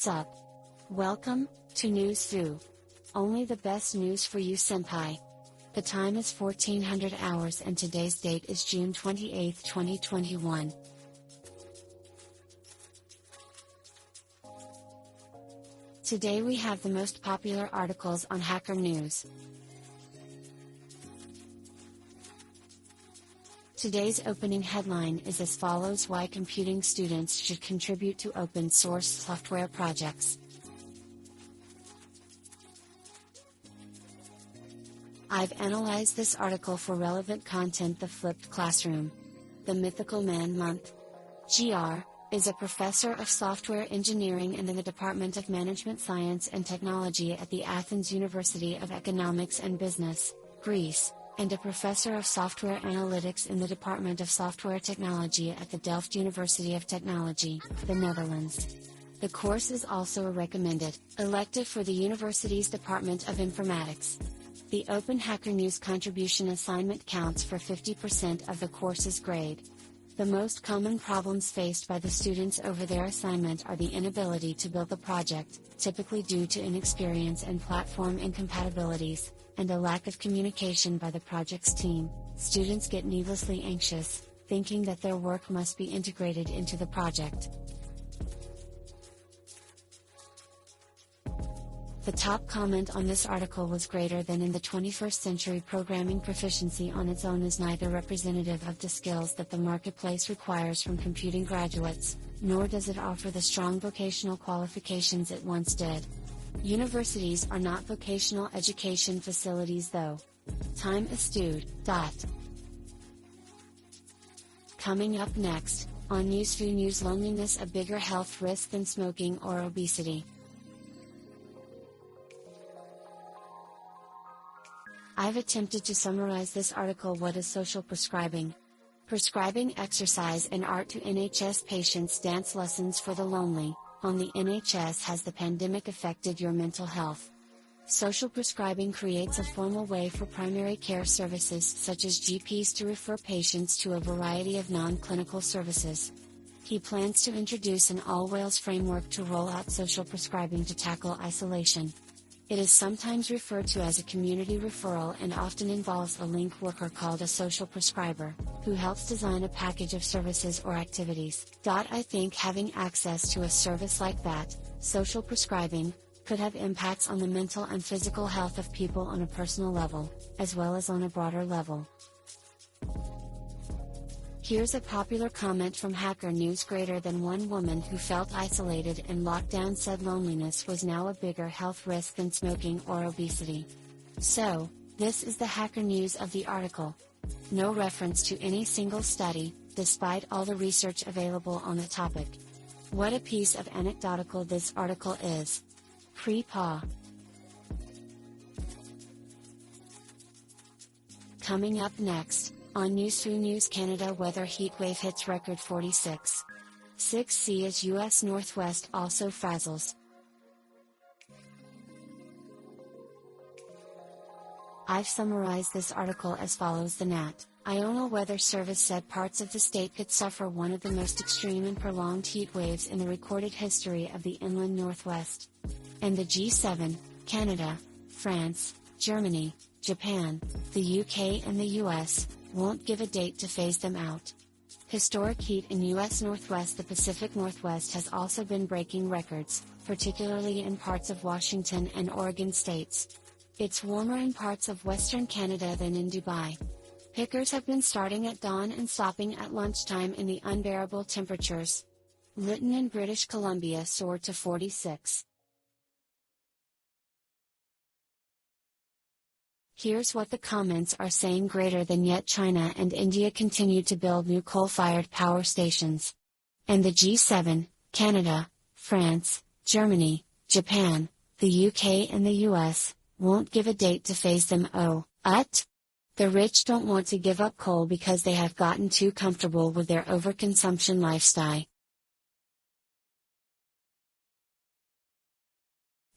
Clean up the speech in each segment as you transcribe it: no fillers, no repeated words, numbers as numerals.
What's up? Welcome to Newsfu. Only the best news for you, senpai. The time is 1400 hours and today's date is June 28, 2021. Today we have the most popular articles on Hacker News. Today's opening headline is as follows: Why computing students should contribute to open source software projects. I've analyzed this article for relevant content. The Flipped Classroom. The Mythical Man Month. GR is a professor of software engineering in the Department of Management Science and Technology at the Athens University of Economics and Business, Greece, and a professor of software analytics in the Department of Software Technology at the Delft University of Technology, the Netherlands. The course is also a recommended elective for the university's Department of Informatics. The Open Hacker News contribution assignment counts for 50% of the course's grade. The most common problems faced by the students over their assignment are the inability to build the project, typically due to inexperience and platform incompatibilities, and a lack of communication by the project's team. Students get needlessly anxious, thinking that their work must be integrated into the project. The top comment on this article was greater than in the 21st century. Programming proficiency on its own is neither representative of the skills that the marketplace requires from computing graduates, nor does it offer the strong vocational qualifications it once did. Universities are not vocational education facilities though. Time astute. Coming up next, on Newsfu News: loneliness a bigger health risk than smoking or obesity. I've attempted to summarize this article. What is social prescribing? Prescribing exercise and art to NHS patients. Dance lessons for the lonely. On the NHS has the pandemic affected your mental health? Social prescribing creates a formal way for primary care services such as GPs to refer patients to a variety of non-clinical services. He plans to introduce an all-Wales framework to roll out social prescribing to tackle isolation. It is sometimes referred to as a community referral and often involves a link worker called a social prescriber, who helps design a package of services or activities. I think having access to a service like that, social prescribing, could have impacts on the mental and physical health of people on a personal level, as well as on a broader level. Here's a popular comment from Hacker News. Greater than one woman who felt isolated in lockdown said loneliness was now a bigger health risk than smoking or obesity. So, this is the Hacker News of the article. No reference to any single study, despite all the research available on the topic. What a piece of anecdotal this article is. Pre-paw. Coming up next, on Newsfu News: Canada weather heatwave hits record 46. 6C as U.S. Northwest also frazzles. I've summarized this article as follows. The Nat. Iowa Weather Service said parts of the state could suffer one of the most extreme and prolonged heat waves in the recorded history of the inland Northwest. And the G7, Canada, France, Germany, Japan, the UK and the US, won't give a date to phase them out. Historic heat in U.S. Northwest. The Pacific Northwest has also been breaking records, particularly in parts of Washington and Oregon states. It's warmer in parts of western Canada than in Dubai. Pickers have been starting at dawn and stopping at lunchtime in the unbearable temperatures. Lytton in British Columbia soared to 46. Here's what the comments are saying. Greater than yet China and India continue to build new coal-fired power stations. And the G7, Canada, France, Germany, Japan, the UK and the US, won't give a date to phase them. The rich don't want to give up coal because they have gotten too comfortable with their overconsumption lifestyle.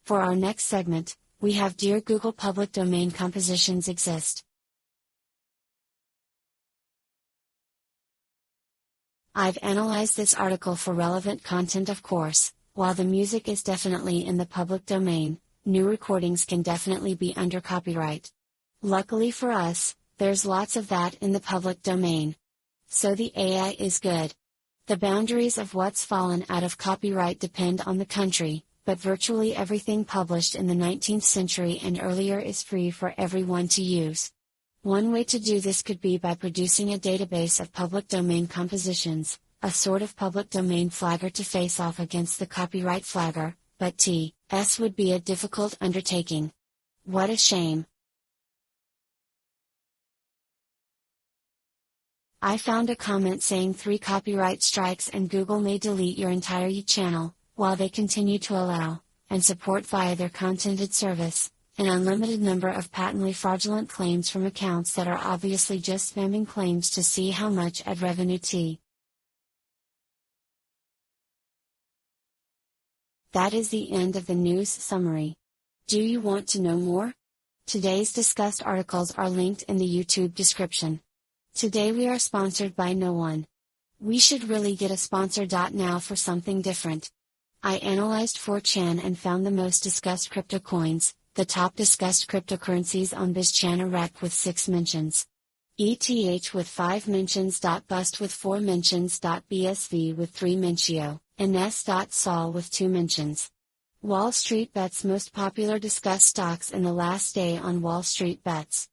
For our next segment, we have Dear Google public domain compositions exist. I've analyzed this article for relevant content. Of course, While the music is definitely in the public domain, new recordings can definitely be under copyright. Luckily for us, there's lots of that in the public domain. So the AI is good. The boundaries of what's fallen out of copyright depend on the country, but virtually everything published in the 19th century and earlier is free for everyone to use. One way to do this could be by producing a database of public domain compositions, a sort of public domain flagger to face off against the copyright flagger, but TS would be a difficult undertaking. What a shame. I found a comment saying 3 copyright strikes and Google may delete your entire channel, while they continue to allow, and support via their contented service, an unlimited number of patently fraudulent claims from accounts that are obviously just spamming claims to see how much ad revenue That is the end of the news summary. Do you want to know more? Today's discussed articles are linked in the YouTube description. Today we are sponsored by no one. We should really get a sponsor. Now for something different. I analyzed 4chan and found the most discussed crypto coins, the top discussed cryptocurrencies on BizChan Rec with 6 mentions. ETH with 5 mentions. Bust with 4 mentions. BSV with 3 mentio, and S.Sol with 2 mentions. Wall Street Bets most popular discussed stocks in the last day on Wall Street Bets.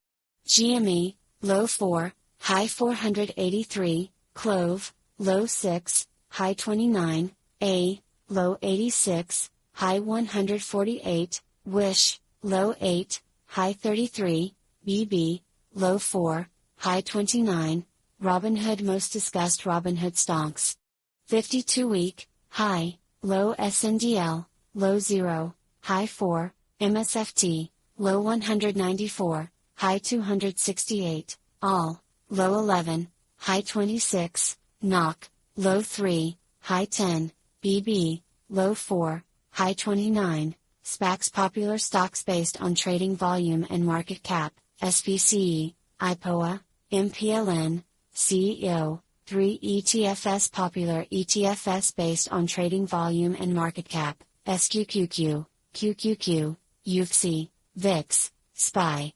GME, low 4, high 483, Clove, low 6, high 29, A, low 86, high 148, Wish, low 8, high 33, BB, low 4, high 29, Robinhood most discussed Robinhood stonks. 52-week, high, low SNDL, low 0, high 4, MSFT, low 194, high 268, all, low 11, high 26, NOC, low 3, high 10, BB, low 4, high 29, SPACs popular stocks based on trading volume and market cap, SPCE, IPOA, MPLN, CEO, 3 ETFs popular ETFs based on trading volume and market cap, SQQQ, QQQ, UFC, VIX, SPY.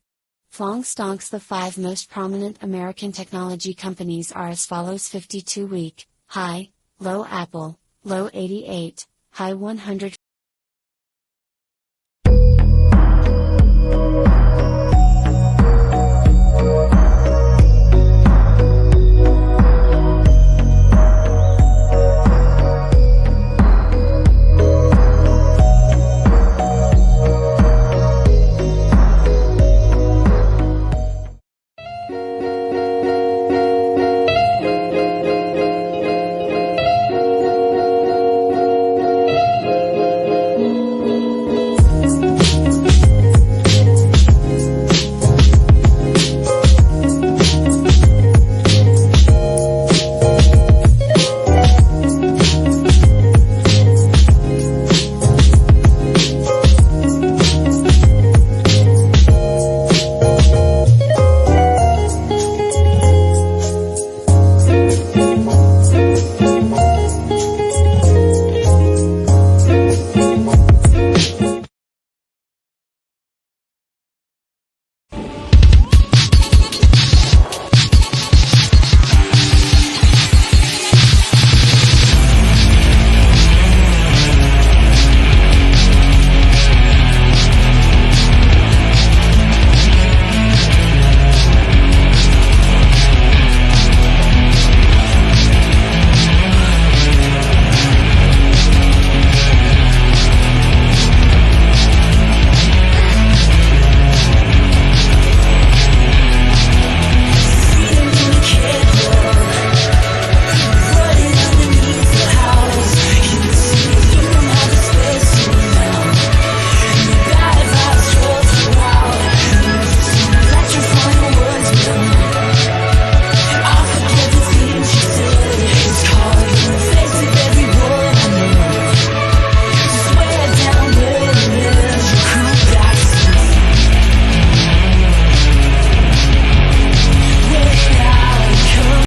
FLONG stonks. The 5 most prominent American technology companies are as follows: 52-week, high, low Apple, low 88, high 100.